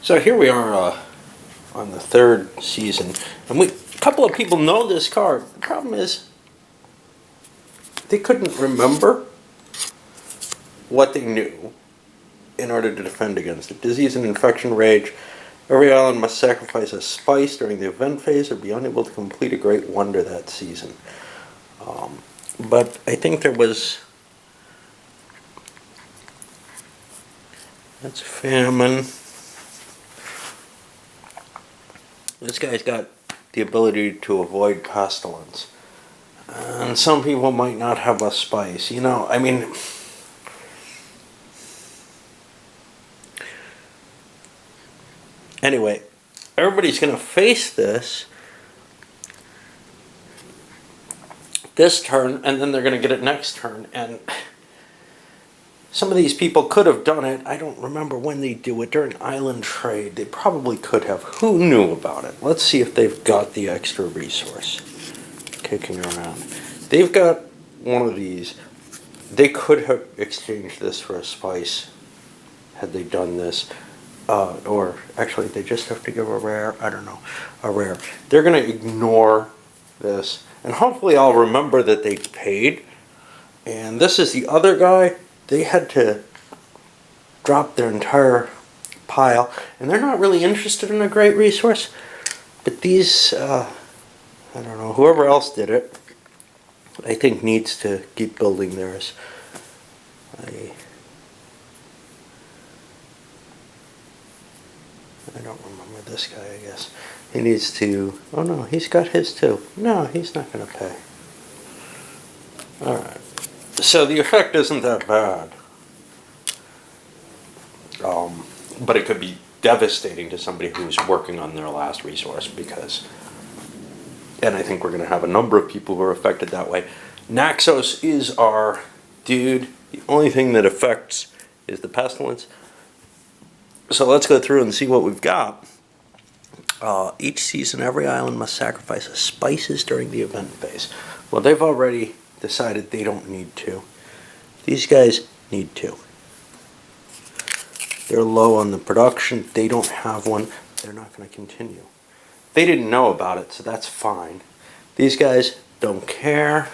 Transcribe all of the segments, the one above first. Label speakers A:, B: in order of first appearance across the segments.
A: So here we are on the third season, and a couple of people know this card. The problem is they couldn't remember what they knew in order to defend against it. Disease and infection rage. Every island must sacrifice a spice during the event phase or be unable to complete a great wonder that season. But I think there was... That's famine. This guy's got the ability to avoid pestilence. And some people might not have a spice. You know, I mean... Anyway, everybody's going to face this turn, and then they're going to get it next turn. And some of these people could have done it. I don't remember when they do it. During island trade, they probably could have. Who knew about it? Let's see if they've got the extra resource kicking around. They've got one of these. They could have exchanged this for a spice had they done this. Or actually, they just have to give a rare. I don't know. A rare. They're going to ignore this. And hopefully I'll remember that they paid. And this is the other guy. They had to drop their entire pile. And they're not really interested in a great resource. But these, I don't know, whoever else did it, I think needs to keep building theirs. I don't remember this guy, I guess. He needs to... Oh no, he's got his too. No, he's not going to pay. Alright. So the effect isn't that bad. But it could be devastating to somebody who's working on their last resource because... And I think we're going to have a number of people who are affected that way. Naxos is our dude. The only thing that affects is the pestilence. So let's go through and see what we've got. Each season, every island must sacrifice a spices during the event phase. Well, they've already decided they don't need to. These guys need to. They're low on the production. They don't have one. They're not going to continue. They didn't know about it, so that's fine. These guys don't care.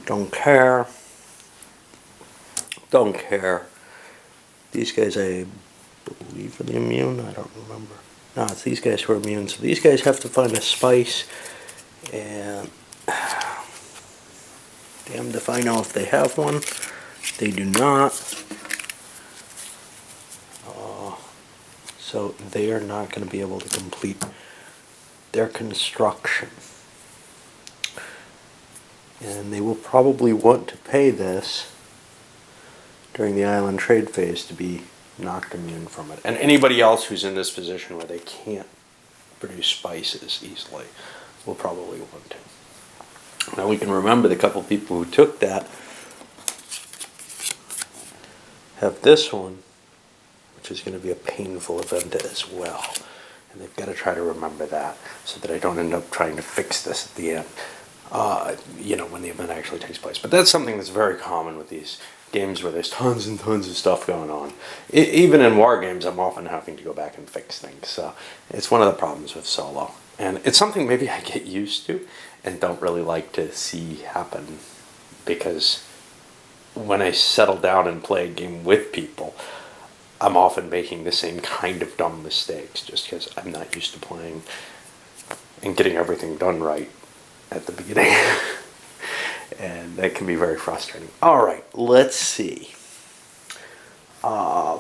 A: Don't care. Don't care. These guys, I believe, are the immune. I don't remember. No, it's these guys who are immune. So these guys have to find a spice. And damned if I know if they have one. They do not. So they are not going to be able to complete their construction. And they will probably want to pay this during the island trade phase to be knocked immune from it. And anybody else who's in this position where they can't produce spices easily will probably want to. Now we can remember the couple people who took that have this one, which is going to be a painful event as well. And they've got to try to remember that so that I don't end up trying to fix this at the end. You know, when the event actually takes place. But that's something that's very common with these games where there's tons and tons of stuff going on. Even in war games, I'm often having to go back and fix things. So it's one of the problems with solo. And it's something maybe I get used to and don't really like to see happen, because when I settle down and play a game with people, I'm often making the same kind of dumb mistakes just because I'm not used to playing and getting everything done right at the beginning. And that can be very frustrating. Alright, let's see. I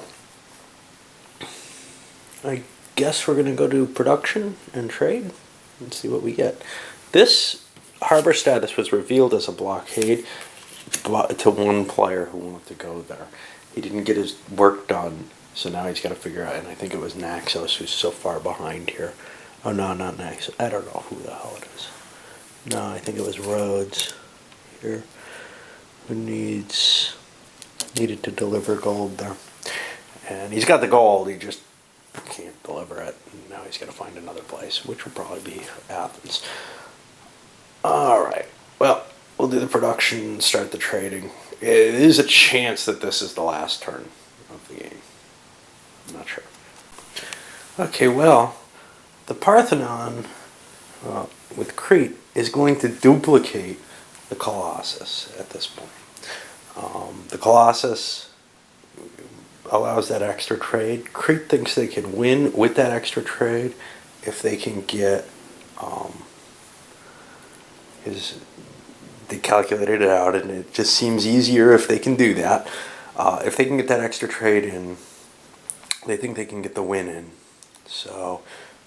A: guess we're going to go to production and trade and see what we get. This harbor status was revealed as a blockade to one player who wanted to go there. He didn't get his work done, so now he's got to figure out, and I think it was Naxos who's so far behind here. Oh no, not Naxos. I don't know who the hell it is. No, I think it was Rhodes here who needed to deliver gold there. And he's got the gold, he just can't deliver it. Now he's got to find another place, which will probably be Athens. Alright, well, we'll do the production, start the trading. it is a chance that this is the last turn of the game. I'm not sure. Okay, well, the Parthenon with Crete is going to duplicate the Colossus at this point. The Colossus allows that extra trade. Crete thinks they can win with that extra trade if they can get they calculated it out, and it just seems easier if they can do that. If they can get that extra trade in, they think they can get the win in. So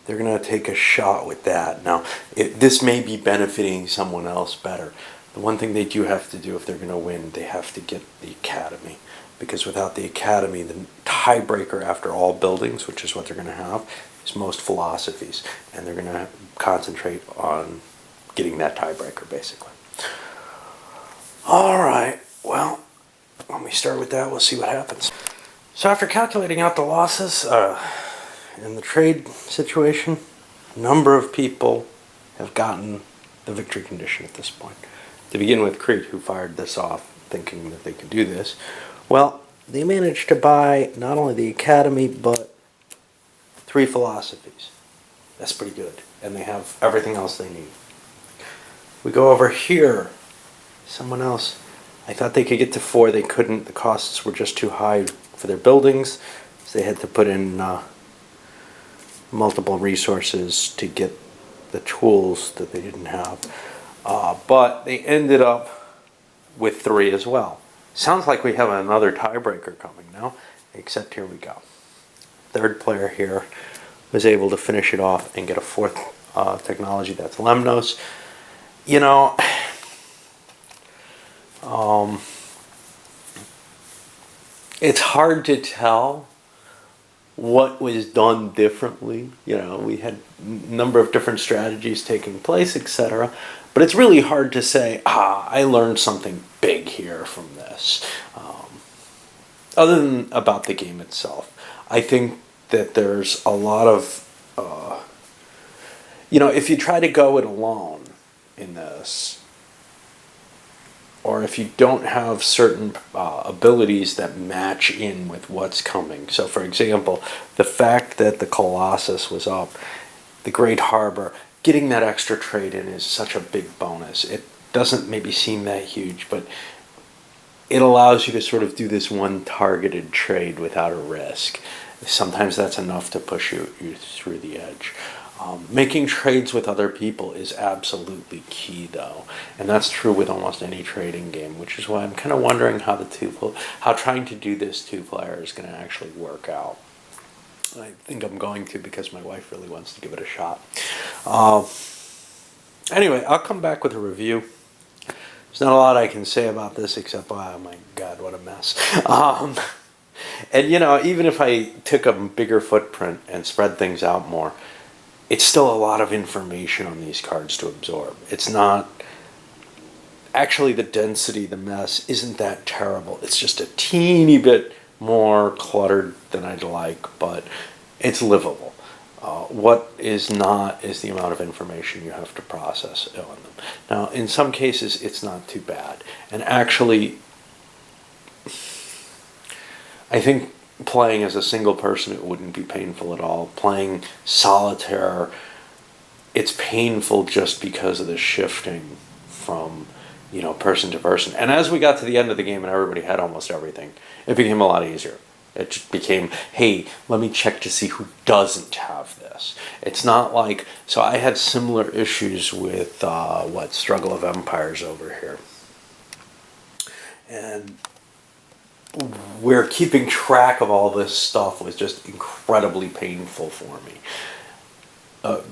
A: they're going to take a shot with that. Now, this may be benefiting someone else better. The one thing they do have to do if they're going to win, they have to get the Academy. Because without the Academy, the tiebreaker after all buildings, which is what they're going to have, is most philosophies. And they're going to concentrate on getting that tiebreaker, basically. All right, well, when we start with that, we'll see what happens. So after calculating out the losses in the trade situation, a number of people have gotten the victory condition at this point. To begin with, Crete, who fired this off thinking that they could do this. Well, they managed to buy not only the Academy, but 3 philosophies. That's pretty good. And they have everything else they need. We go over here. Someone else, I thought they could get to 4. They couldn't. The costs were just too high for their buildings. So they had to put in multiple resources to get the tools that they didn't have. But they ended up with 3 as well. Sounds like we have another tiebreaker coming now, except here we go. Third player here was able to finish it off and get a 4th technology. That's Lemnos. You know, it's hard to tell what was done differently. You know, we had a number of different strategies taking place, etc. But it's really hard to say, I learned something big here from this. Other than about the game itself. I think that there's a lot of, if you try to go it alone in this, or if you don't have certain abilities that match in with what's coming. So, for example, the fact that the Colossus was up, the Great Harbor, getting that extra trade in is such a big bonus. It doesn't maybe seem that huge, but it allows you to sort of do this one targeted trade without a risk. Sometimes that's enough to push you through the edge. Making trades with other people is absolutely key, though, and that's true with almost any trading game, which is why I'm kind of wondering how how trying to do this 2-player is going to actually work out. I think I'm going to because my wife really wants to give it a shot. Anyway, I'll come back with a review. There's not a lot I can say about this except, oh my God, what a mess. And even if I took a bigger footprint and spread things out more, it's still a lot of information on these cards to absorb. It's not, actually the density, the mess, isn't that terrible. It's just a teeny bit more cluttered than I'd like, but it's livable. What is not is the amount of information you have to process on them. Now, in some cases, it's not too bad. And actually, I think playing as a single person, it wouldn't be painful at all. Playing solitaire, it's painful just because of the shifting from, person to person. And as we got to the end of the game and everybody had almost everything, it became a lot easier. It just became, hey, let me check to see who doesn't have this. It's not like, so I had similar issues with, Struggle of Empires over here. And where keeping track of all this stuff was just incredibly painful for me.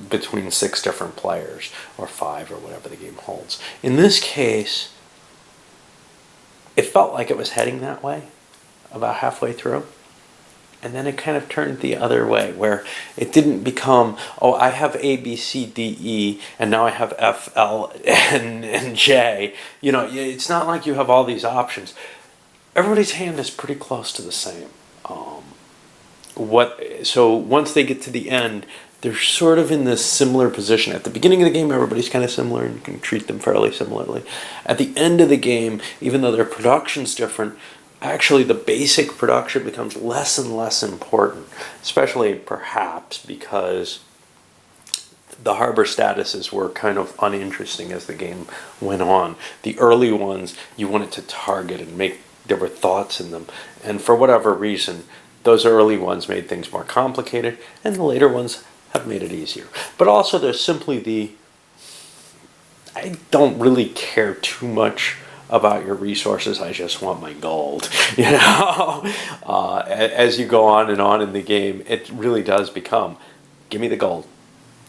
A: Between 6 different players, or 5, or whatever the game holds. In this case, it felt like it was heading that way about halfway through. And then it kind of turned the other way, where it didn't become, I have A, B, C, D, E, and now I have F, L, and J. It's not like you have all these options. Everybody's hand is pretty close to the same. So once they get to the end, they're sort of in this similar position. At the beginning of the game, everybody's kind of similar and you can treat them fairly similarly. At the end of the game, even though their production's different, actually the basic production becomes less and less important, especially perhaps because the harbor statuses were kind of uninteresting as the game went on. The early ones, you wanted to target and there were thoughts in them. And for whatever reason, those early ones made things more complicated, and the later ones have made it easier. But also there's simply I don't really care too much about your resources, I just want my gold. As you go on in the game, it really does become, give me the gold.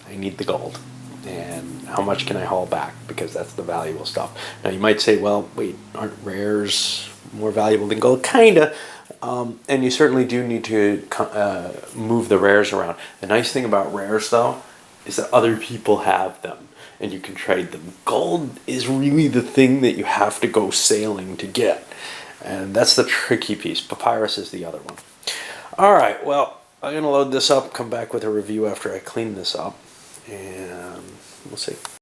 A: I need the gold. And how much can I haul back? Because that's the valuable stuff. Now you might say, well, wait, aren't rares more valuable than gold? Kinda. And you certainly do need to move the rares around. The nice thing about rares, though, is that other people have them and you can trade them. Gold is really the thing that you have to go sailing to get. And that's the tricky piece. Papyrus is the other one. All right, well, I'm going to load this up, come back with a review after I clean this up, and we'll see.